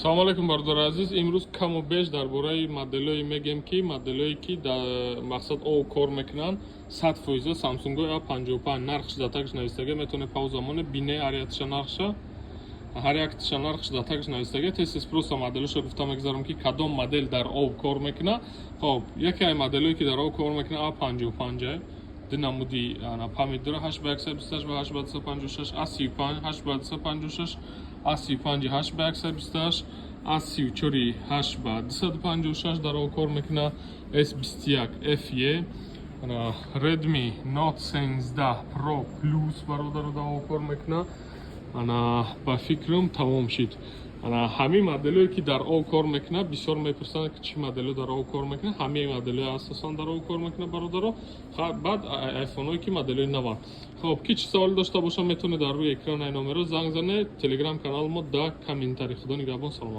Салом алейкум бардори азиз. Имрӯз каму беш дар бораи моделҳое мегӯем ки моделҳое ки мақсад о кор мекунанд 100% Samsung A55 нархш датагш навистага метавонед пауза монед бинед ҳар яктиша нархш датагш навистага тез просто моделҳоро гуфта мегзарам ки кадом модел дар о кор мекунад. Хоб яке ай моделҳое ки дар о кор мекунад A55 ду намуди памяти дора 8/128 ва 8/256 A35 8/256 A35 8/128 A34 8/256 дар о кор мекунад. S21 FE Redmi Note 13 Pro Plus бародаро дар о кор мекунад. Ба фикрам тамом шид. Ҳамин моделҳое ки дар о кор мекунад бисёр мепурсанд ки чӣ моделҳо дар о кор мекунад. Ҳамаи моделҳои асосан дар о кор мекунад бародаро. Баъд айфонҳое ки моделҳои наванд. Хоб ки чӣ савол дошта бошам метавонед дар рӯи экран ай номеро занг занед. Телеграм канали мо да комментарий. Худо нигаҳбон. Салом.